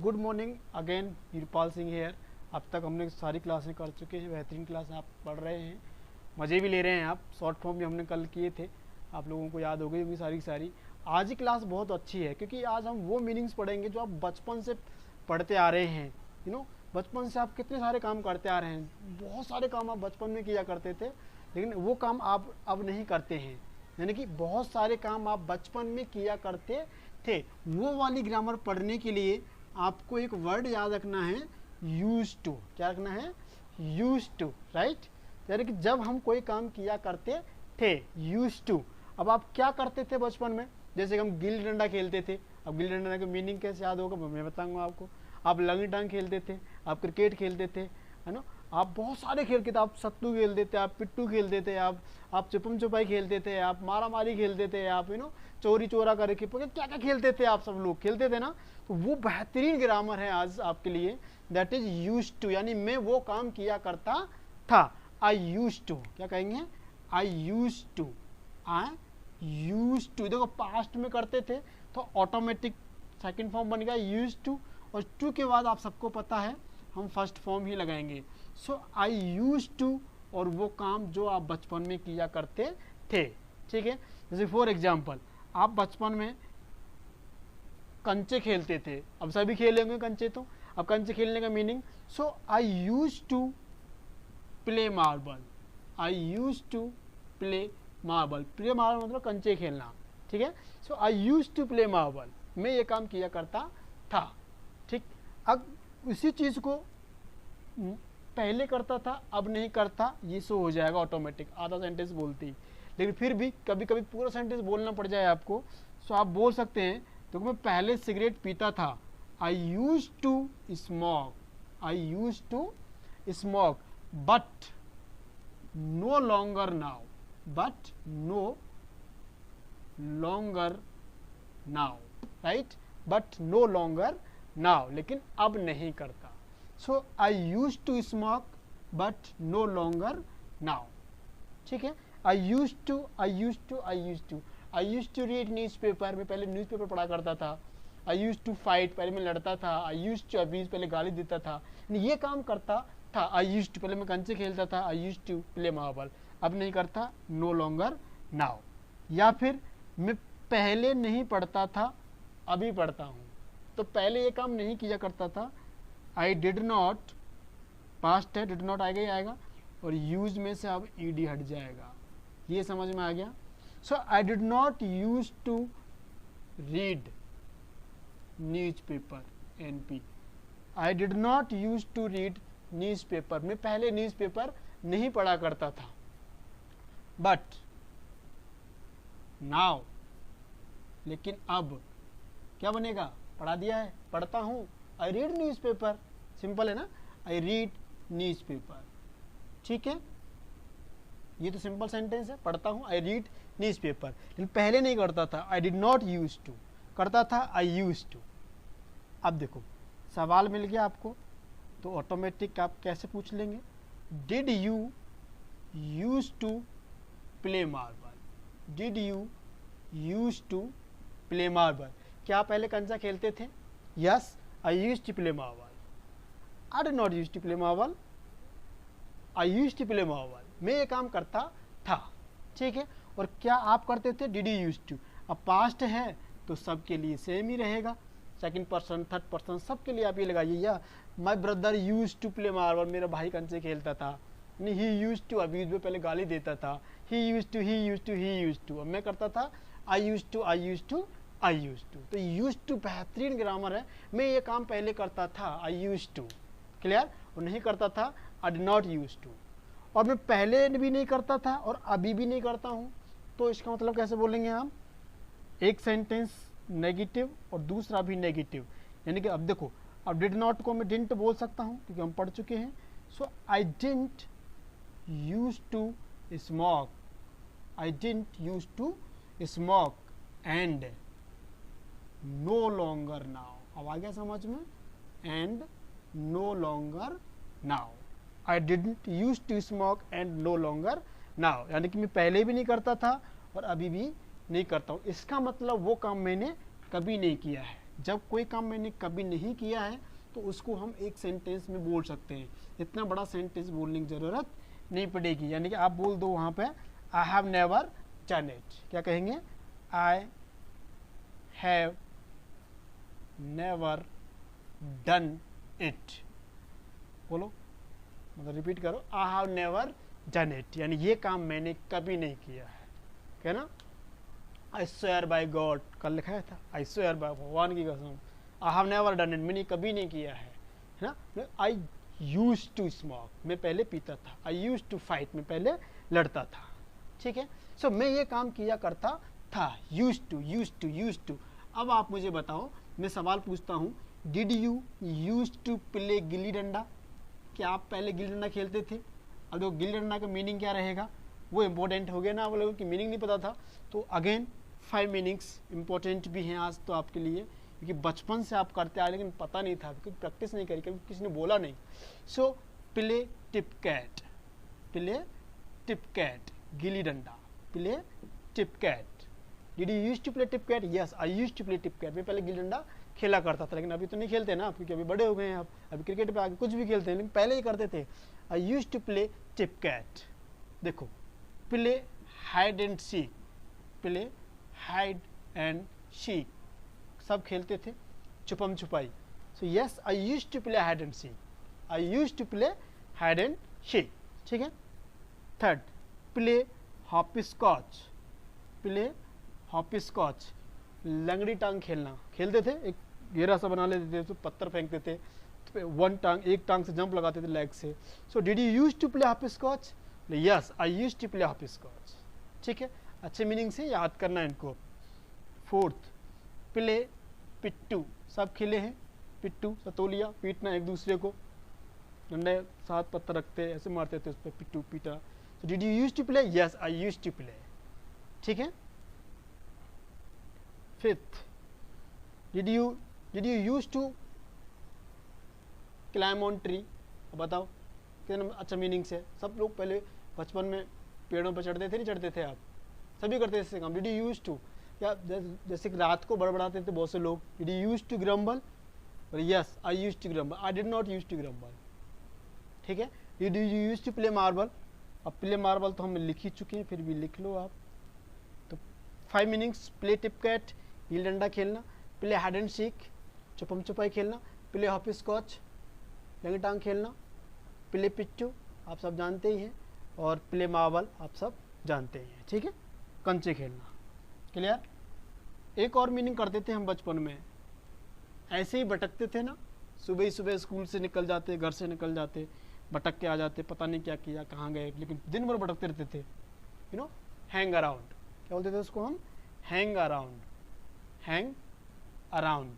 Good morning again, Veerpal Singh here. अब तक हमने सारी क्लासें कर चुके हैं, बेहतरीन क्लास आप पढ़ रहे हैं, मज़े भी ले रहे हैं आप। शॉर्ट फॉर्म भी हमने कल किए थे, आप लोगों को याद हो गई होंगी सारी की सारी। आज की क्लास बहुत अच्छी है क्योंकि आज हम वो मीनिंग्स पढ़ेंगे जो आप बचपन से पढ़ते आ रहे हैं। बचपन से आप कितने सारे काम करते आ रहे हैं, बहुत सारे काम आप बचपन में किया करते थे, लेकिन वो काम आप अब नहीं करते हैं। यानी कि बहुत सारे काम आप बचपन में किया करते थे। वो वाली ग्रामर पढ़ने के लिए आपको एक वर्ड याद रखना है, यूज टू। क्या रखना है? Use to, right. यानी कि जब हम कोई काम किया करते थे, यूज टू। अब आप क्या करते थे बचपन में? जैसे कि हम गिल्ली डंडा खेलते थे। अब गिल्ली डंडा का मीनिंग कैसे याद होगा मैं बताऊंगा आपको। आप लंगी टांग खेलते थे, आप क्रिकेट खेलते थे, है ना। आप बहुत सारे खेल खेलते थे, आप सत्तू खेलते थे, आप पिट्टू खेलते थे, आप छुपम छुपाई खेलते थे, आप मारा मारी खेलते थे, आप चोरी चोरा करके क्या क्या खेलते थे, आप सब लोग खेलते थे ना। तो वो बेहतरीन ग्रामर है आज आपके लिए, दैट इज यूज टू। यानी मैं वो काम किया करता था। I use to. क्या कहेंगे? I use to. I use to. देखो पास्ट में करते थे तो ऑटोमेटिक सेकंड फॉर्म बन गया यूज टू, और टू के बाद आप सबको पता है हम फर्स्ट फॉर्म ही लगाएंगे। सो आई यूज टू, और वो काम जो आप बचपन में किया करते थे। ठीक है। जैसे फॉर एग्जाम्पल, आप बचपन में कंचे खेलते थे। अब सभी खेलेंगे कंचे, तो अब कंचे खेलने का meaning, so I use to play marble. I use to play marble. Play marble मतलब कंचे खेलना। ठीक है। So I use to play marble, मैं ये काम किया करता था। ठीक। अब उसी चीज़ को पहले करता था, अब नहीं करता, ये शो हो जाएगा ऑटोमेटिक। आधा सेंटेंस बोलती, लेकिन फिर भी कभी कभी पूरा सेंटेंस बोलना पड़ जाए आपको, सो आप बोल सकते हैं तो मैं पहले सिगरेट पीता था। I use to smoke. I use to smoke but no longer now. But no longer now, right. But no longer now, लेकिन अब नहीं करता। So I use to smoke but no longer now. ठीक है। I use to, I use to, I use to. I use to read news paper, मैं पहले news paper पढ़ा करता था। आई यूज टू फाइट, पहले मैं लड़ता था। आई यूज टू अब्यूज, पहले गाली देता था, ये काम करता था। आई यूज टू, पहले मैं कंचे खेलता था। I use to play marble, अब नहीं करता, नो लॉन्गर नाउ। या फिर मैं पहले नहीं पढ़ता था, अभी पढ़ता हूँ। तो पहले ये काम नहीं किया करता था। आई डिड नॉट, पास्ट है, डिड नॉट आएगा ही आएगा, और यूज में से अब ईडी हट जाएगा। ये समझ में आ गया? So I did not use to read news paper, एनपी। I did not use to read news paper, मैं पहले न्यूज पेपर नहीं पढ़ा करता था। बट नाउ, लेकिन अब क्या बनेगा? पढ़ा दिया है, पढ़ता हूँ। I read news paper, simple है ना। I read news paper. ठीक है, ये तो सिंपल सेंटेंस है, पढ़ता हूँ, आई रीड न्यूज पेपर। लेकिन पहले नहीं करता था, I did not use to, करता था आई यूज टू। अब देखो सवाल मिल गया आपको, तो ऑटोमेटिक आप कैसे पूछ लेंगे? Did you use to play marble? Did you use to play marble? क्या पहले कंचा खेलते थे? Yes, I use to play marble. I did not use to play marble, I use to play marble, मैं ये काम करता था। ठीक है। और क्या आप करते थे? Did you use to. अब पास्ट है तो सबके लिए सेम ही रहेगा, सेकंड पर्सन, थर्ड पर्सन, सबके लिए आप ये लगाइए। या my brother use to play marble, मेरा भाई कंचे खेलता था। नहीं, ही यूज टू अब्यूज, में पहले गाली देता था। He use to, he use to, he use to, अब मैं करता था I use to, I use to, I use to. तो यूज टू बेहतरीन ग्रामर है, मैं ये काम पहले करता था, आई यूज टू। क्लियर? और नहीं करता था, I did not use to. और मैं पहले भी नहीं करता था और अभी भी नहीं करता हूँ, तो इसका मतलब कैसे बोलेंगे हम? एक सेंटेंस नेगेटिव और दूसरा भी नेगेटिव। यानी कि अब देखो, अब डिड नॉट को मैं डिडंट बोल सकता हूँ क्योंकि हम पढ़ चुके हैं। So I didn't use to smoke, I didn't use to smoke and no longer now. अब आ गया समझ में? And no longer now. I didn't use to smoke and no longer now, यानी कि मैं पहले भी नहीं करता था और अभी भी नहीं करता हूँ। इसका मतलब वो काम मैंने कभी नहीं किया है। जब कोई काम मैंने कभी नहीं किया है तो उसको हम एक सेंटेंस में बोल सकते हैं, इतना बड़ा सेंटेंस बोलने की ज़रूरत नहीं पड़ेगी। यानी कि आप बोल दो वहाँ पे I have never done it, क्या कहेंगे, I have never done it, बोलो, मतलब रिपीट करो, I have never done it, यानी ये काम मैंने कभी नहीं किया है, क्या ना। आई स्वेयर बाय गॉड, कल लिखा था, आई स्वेयर बाय भगवान की कसम, I have never done it, मैंने कभी नहीं किया है ना। आई यूज टू स्मोक, मैं पहले पीता था, आई यूज टू फाइट, मैं पहले लड़ता था, ठीक है। सो मैं ये काम किया करता था, used to used to used to. अब आप मुझे बताओ, मैं सवाल पूछता हूँ, did you use to play gilli danda, क्या आप पहले गिल्ली डंडा खेलते थे। अब देखो गिल्ली डंडा का मीनिंग क्या रहेगा, वो इम्पोर्टेंट हो गया ना, आप लोगों की मीनिंग नहीं पता था, तो अगेन 5 मीनिंग्स इंपॉर्टेंट भी हैं आज तो आपके लिए, क्योंकि बचपन से आप करते आए लेकिन पता नहीं था, क्योंकि प्रैक्टिस नहीं करी, कभी किसी ने बोला नहीं। So play tip cat, play tip cat, gilli danda, play tip cat. Did you use to play tip cat, yes I use to play tip cat, मैं पहले गिल्ली डंडा खेला करता था, लेकिन अभी तो नहीं खेलते ना, क्योंकि अभी बड़े हो गए हैं आप, अभी क्रिकेट पे आके कुछ भी खेलते हैं, लेकिन पहले ही करते थे। I use to play tip cat. देखो play hide and seek, play hide and seek, सब खेलते थे, छुपम छुपाई। So yes I use to play hide and seek, I use to play hide and seek, ठीक है। Third, play hopscotch, play hopscotch, लंगड़ी टांग खेलना, खेलते थे, एक घेरा सा बना लेते थे, तो पत्थर फेंकते थे, तो वन टांग, एक टांग से जंप लगाते थे लेग से। So did you use to play hopscotch, yes I use to play hopscotch, ठीक है। अच्छे मीनिंग से याद करना है इनको। फोर्थ, प्ले पिट्टू, सब खेले हैं, पिट्टू सतोलिया, पीटना एक दूसरे को, डंडे साथ पत्थर रखते ऐसे मारते थे उस पर, पिट्टू पीटा। So did you use to play, yes I use to play, ठीक है। Fifth, did you use to climb on tree, बताओ कितना अच्छा मीनिंग से। सब लोग पहले बचपन में पेड़ों पर चढ़ते थे, नहीं चढ़ते थे आप, सभी करते थे काम। डिड यू यूज टू, या जैसे कि रात को बड़बड़ाते थे बहुत से लोग, did you use to grumble, yes I use to grumble, I did not use to grumble, ठीक है। Did you use to play marble, अब प्ले मार्बल तो हम लिख ही चुके हैं, फिर भी लिख लो आप। तो 5 meanings, play tip cat, gilli डंडा खेलना, प्ले हाइड एंड सीक, छुपम छुपाई खेलना, प्ले हॉप स्कॉच, लंगड़ी टांग खेलना, प्ले पिट्टू आप सब जानते ही हैं, और प्ले मार्बल आप सब जानते ही हैं, ठीक है, कंचे खेलना, क्लियर। एक और मीनिंग करते थे हम बचपन में, ऐसे ही भटकते थे ना, सुबह ही सुबह स्कूल से निकल जाते, घर से निकल जाते, भटक के आ जाते, पता नहीं क्या किया, कहाँ गए, लेकिन दिन भर भटकते रहते थे, यू नो, हैंग अराउंड, क्या बोलते थे उसको हम, हैंग अराउंड, हैंग अराउंड,